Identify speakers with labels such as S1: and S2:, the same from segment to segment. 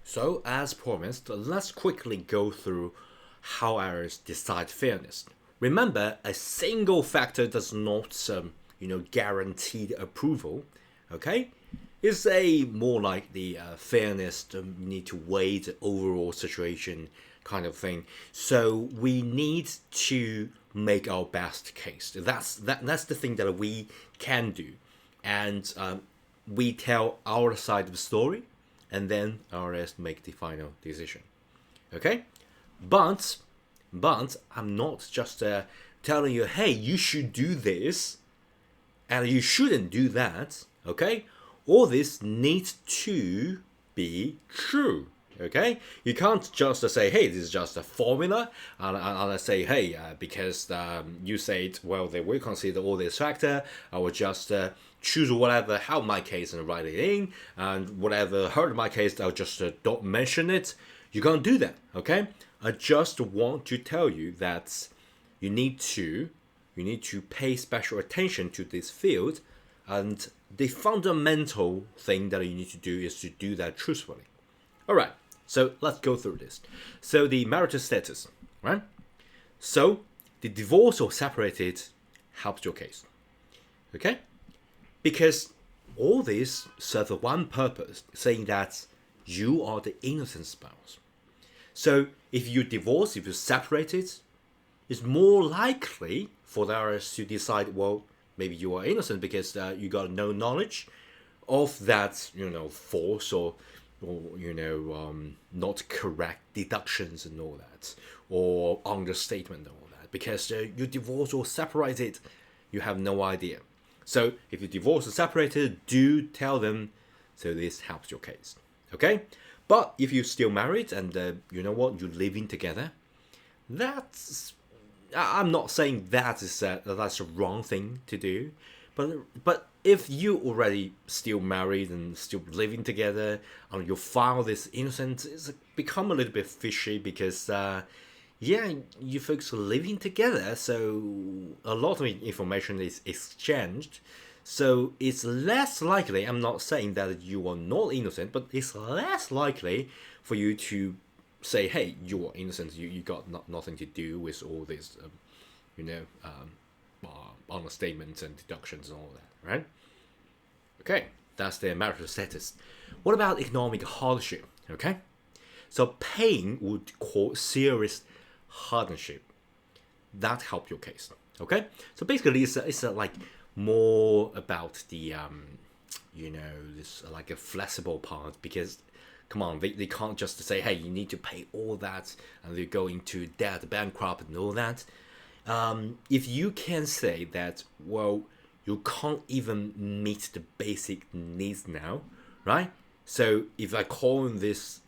S1: So, as promised, let's quickly go through how IRS decide fairness. Remember, a single factor does not, guarantee approval. Okay, it's a more like the fairness. You need to weigh the overall situation kind of thing. So we need to make our best case. That's the thing that we can do, and we tell our side of the story, and then IRS make the final decision. Okay, but I'm not just telling you, hey, you should do this, and you shouldn't do that. Okay, all this needs to be true. Okay, you can't just say, hey, this is just a formula, and I say, hey, because you said, well, they will consider all this factor, I will just choose whatever help my case and write it in, and whatever hurt my case, I'll just don't mention it. You can't do that. Okay, I just want to tell you that you need to pay special attention to this field, and the fundamental thing that you need to do is to do that truthfully. All right, so let's go through this. So the marital status, right? So the divorce or separated helps your case, okay? Because all this serves one purpose, saying that you are the innocent spouse. So if you divorce, if you separated, it's more likely for the IRS to decide, well, maybe you are innocent because you got no knowledge of that, false or not correct deductions and all that, or understatement and all that, because you divorced or separated, you have no idea. So if you divorce or separated, do tell them, so this helps your case. Okay, but if you're still married and you're living together, I'm not saying that's a wrong thing to do, but if you already still married and still living together, and your file is innocent, it's become a little bit fishy because you folks are living together, so a lot of information is exchanged. So it's less likely, I'm not saying that you are not innocent, but it's less likely for you to say, hey, you are innocent, you got nothing to do with all this, understatements and deductions and all that, right? Okay, that's the marital status. What about economic hardship? Okay, so paying would cause serious hardship. That help your case. Okay, so basically it's like more about the this like a flexible part, because come on, they can't just say, hey, you need to pay all that, and they go into debt, bankrupt, and all that. If you can say that, well, you can't even meet the basic needs now, right? So if I call this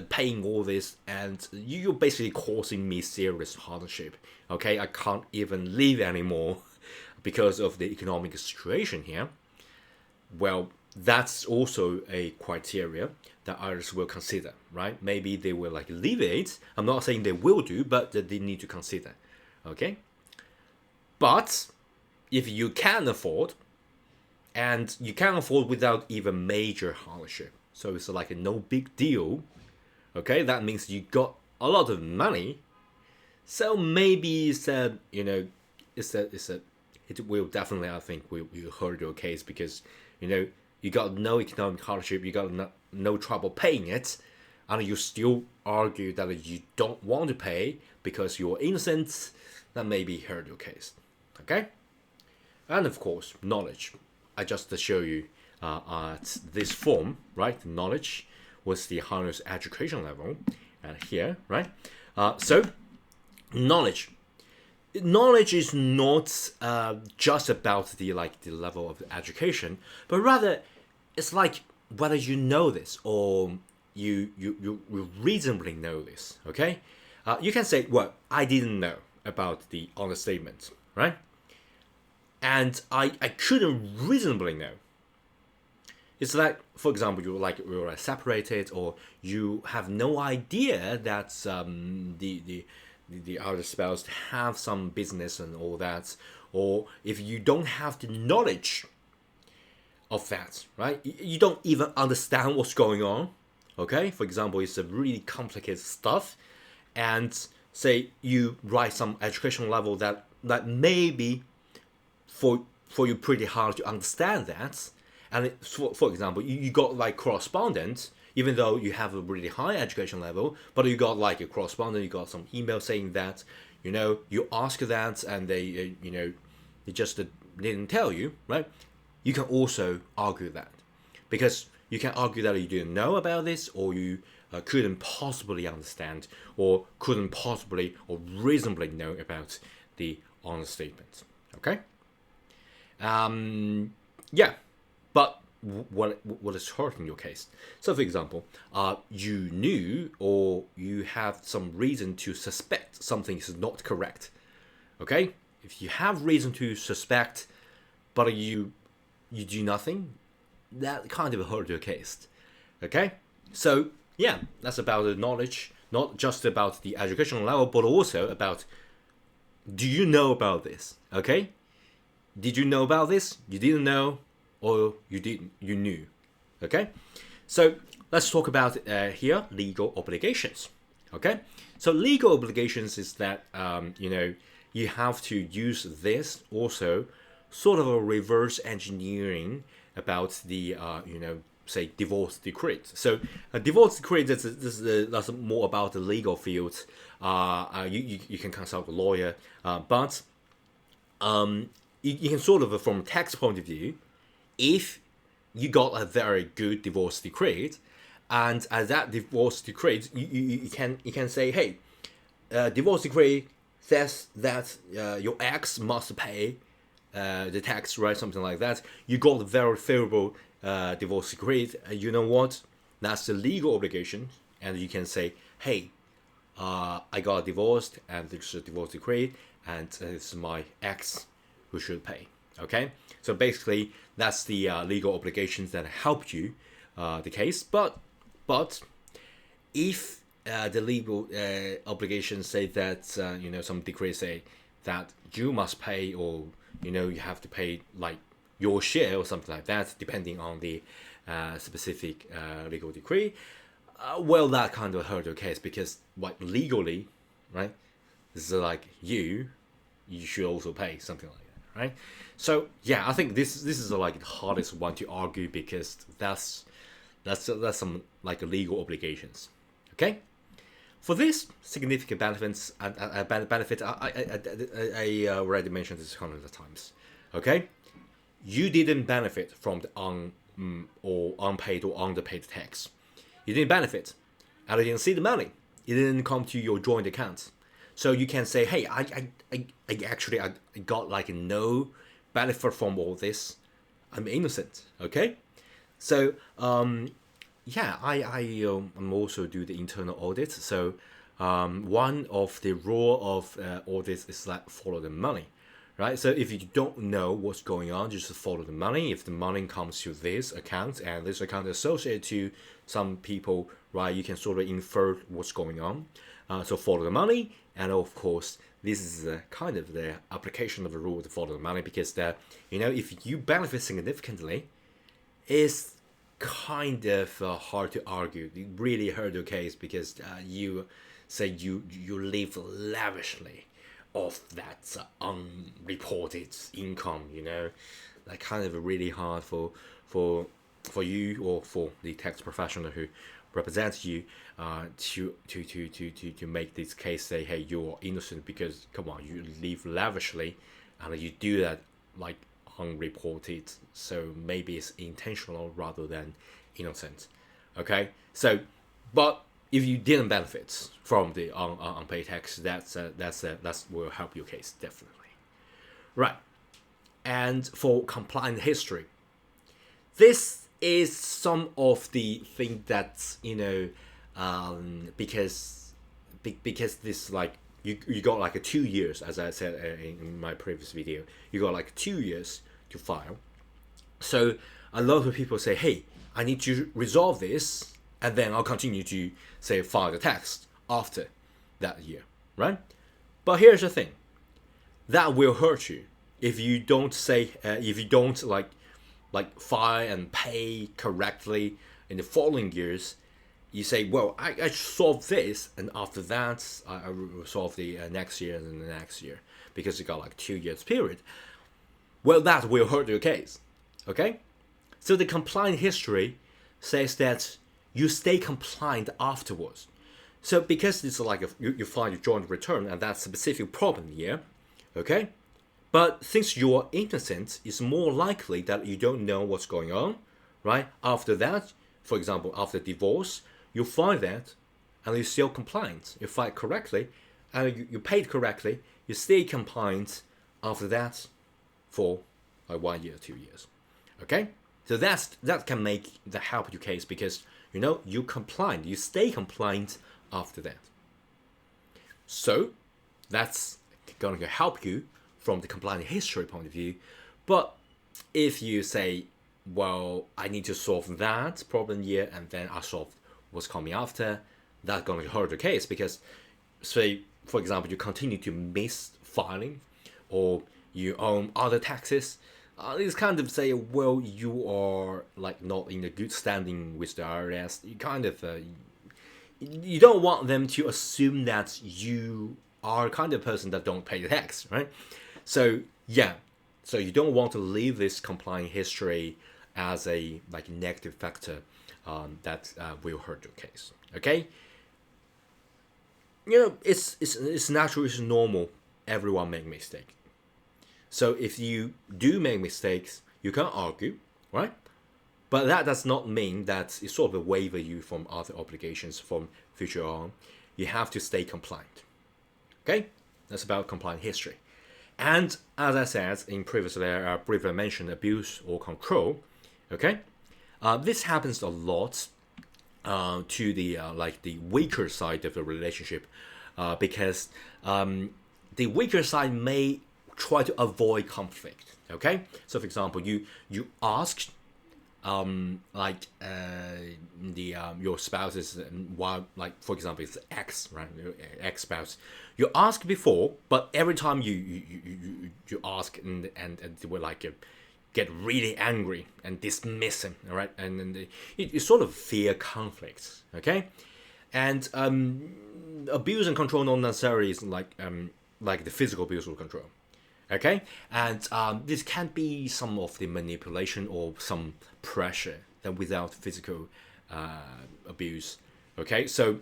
S1: paying all this, and you're basically causing me serious hardship, okay? I can't even live anymore because of the economic situation here. Well, that's also a criteria that IRS will consider, right? Maybe they will like alleviate. I'm not saying they will do, but they need to consider, okay? But if you can afford, and you can afford without even major hardship, so it's like a no big deal, okay? That means you got a lot of money. So maybe it will definitely, I think, will hurt your case, because you got no economic hardship, you got no trouble paying it, and you still argue that you don't want to pay because you're innocent. That maybe hurt your case, okay? And of course, knowledge. I just show you at this form, right? Knowledge was the highest education level, and here, right? So knowledge is not just about the level of education, but rather it's like whether you know this or you reasonably know this. Okay, you can say, well, I didn't know about the understatement, right? And I couldn't reasonably know. It's like, for example, you're separated, or you have no idea that the other spouse have some business and all that, or if you don't have the knowledge of that, right? You don't even understand what's going on, Okay, for example, it's a really complicated stuff, and say you write some educational level that maybe for you pretty hard to understand that, and for example, you got like correspondence, even though you have a really high education level, but you got like a correspondent, you got some email saying that, you ask that, and they just didn't tell you, right? You can also argue that, because you can argue that you didn't know about this, or you couldn't possibly understand, or couldn't possibly or reasonably know about the honor statement. Okay. Yeah, but what is hurt in your case? So, for example, you knew, or you have some reason to suspect something is not correct. Okay, if you have reason to suspect, but you do nothing, that kind of hurt your case. Okay, so yeah, that's about the knowledge, not just about the educational level, but also about, do you know about this? Okay, did you know about this? You didn't know, or you didn't? You knew. Okay, so let's talk about here legal obligations. Okay, so legal obligations is that you have to use this also sort of a reverse engineering about the say divorce decree. So a divorce decree, that's more about the legal field. You can consult a lawyer, but you can sort of, from a tax point of view, if you got a very good divorce decree, and as that divorce decree, you can say, hey, divorce decree says that your ex must pay the tax, right? Something like that. You got a very favorable divorce decree. You know what? That's the legal obligation, and you can say, hey, I got divorced, and there's a divorce decree, and it's my ex who should pay. Okay, so basically that's the legal obligations that help you the case. But if the legal obligations say that some decrees say that you must pay, or you have to pay like your share or something like that, depending on the specific legal decree, well, that kind of hurt your case, because like legally, right, this is like you should also pay something like that, right? So yeah, I think this is like the hardest one to argue, because that's some like legal obligations. Okay, for this significant benefits, I already mentioned this hundreds of times. Okay, you didn't benefit from the or unpaid or underpaid tax. You didn't benefit, and you didn't see the money. It didn't come to your joint account. So you can say, hey, I actually got like no benefit from all this. I'm innocent. Okay, so yeah, I'm also do the internal audit. So one of the rule of audit is like follow the money, right? So if you don't know what's going on, just follow the money. If the money comes to this account, and this account is associated to some people, right, you can sort of infer what's going on. So follow the money, and of course, this is kind of the application of the rule to follow the money, because if you benefit significantly, it's kind of hard to argue. It really hurt your case, because you say you live lavishly off that unreported income. That kind of really hard for you, or for the tax professional who represents you, to make this case say, hey, you're innocent, because come on, you live lavishly, and you do that like unreported, so maybe it's intentional rather than innocent. Okay, so but if you didn't benefit from the unpaid tax, that's will help your case definitely, right? And for compliance history, this is some of the thing that because this, like, you got like 2 years, as I said in my previous video, you got like 2 years to file. So a lot of people say, hey, I need to resolve this, and then I'll continue to say file the tax after that year, right? But here's the thing, that will hurt you if you don't say if you don't like file and pay correctly in the following years. you say, well, I solved this, and after that, I will solve the next year and the next year because you got like 2 years period. Well, that will hurt your case. Okay? So the compliant history says that you stay compliant afterwards. So because it's like you find your joint return and that's a specific problem here, okay? But since you're innocent, it's more likely that you don't know what's going on, right? After that, for example, after divorce, you find that and you're still compliant. You fight correctly and you paid correctly, you stay compliant after that for like 1 year, 2 years. Okay? So that can make the help your case because you compliant, you stay compliant after that. So that's going to help you from the compliant history point of view. But if you say, well, I need to solve that problem here and then I solve what's coming after, that's going to hurt the case because, say, for example, you continue to miss filing or you owe other taxes. It's kind of say, well, you are like not in a good standing with the IRS. You kind of you don't want them to assume that you are kind of person that don't pay the tax, right? So yeah, so you don't want to leave this compliant history as a like negative factor that will hurt your case. Okay, it's natural, it's normal. Everyone make mistakes. So if you do make mistakes, you can argue, right? But that does not mean that it sort of waiver you from other obligations from future on. You have to stay compliant. Okay? That's about compliant history. And as I said in previously, I briefly mentioned abuse or control. Okay? This happens a lot to the like the weaker side of the relationship because the weaker side may try to avoid conflict. Okay, so for example, you asked your spouse's like for example it's ex, right, your ex spouse. You asked before, but every time you ask and they were like get really angry and dismiss him, all right, and then you sort of fear conflicts. Okay, and abuse and control not necessarily is like the physical abuse or control. Okay, and this can be some of the manipulation or some pressure that without physical abuse. Okay, so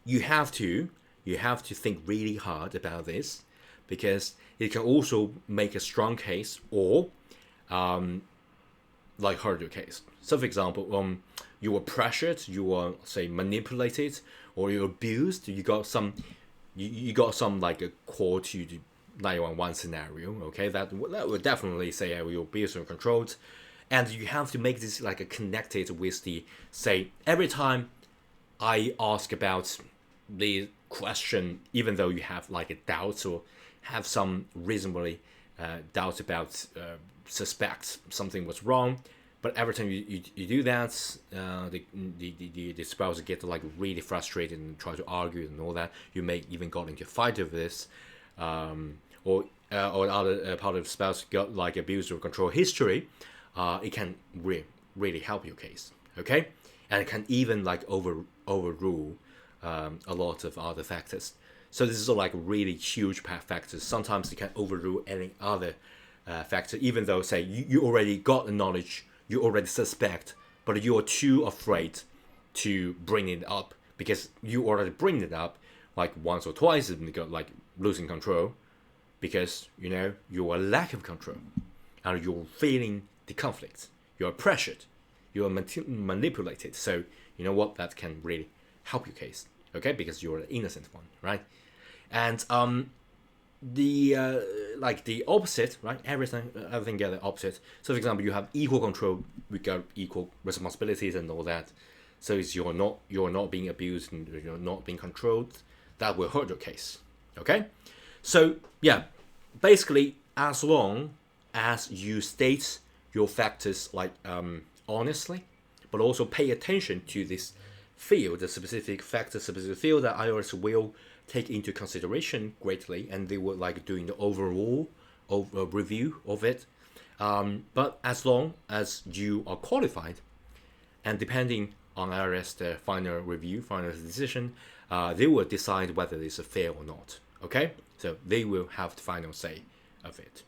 S1: you have to think really hard about this because it can also make a strong case or like hurt your case. So for example, you were pressured, you were say manipulated, or you abused. You got some like a call to 911 scenario, okay, that would definitely say you're abused or controlled, and you have to make this like a connected with the say every time I ask about the question, even though you have like a doubt or have some reasonably doubts about suspect something was wrong, but every time you do that, the spouse get like really frustrated and try to argue and all that. You may even got into a fight over this. Or other part of the spouse got like abuse or control history, it can really help your case, okay? And it can even like overrule a lot of other factors. So this is like really huge factors. Sometimes it can overrule any other factor, even though say you already got the knowledge, you already suspect, but you're too afraid to bring it up because you already bring it up like once or twice and you got like losing control. Because you are lack of control, and you're feeling the conflict. You are pressured, you are manipulated. So you know what? That can really help your case, okay? Because you're the innocent one, right? And the opposite, right? Everything get the opposite. So for example, you have equal control, we got equal responsibilities and all that. So it's you're not being abused and you're not being controlled. That will hurt your case, okay? So yeah, basically, as long as you state your factors like honestly, but also pay attention to this field, the specific factor, specific field that IRS will take into consideration greatly, and they will like doing the overall review of it. But as long as you are qualified, and depending on IRS the final review, final decision, they will decide whether it's fair or not. Okay, so they will have the final say of it.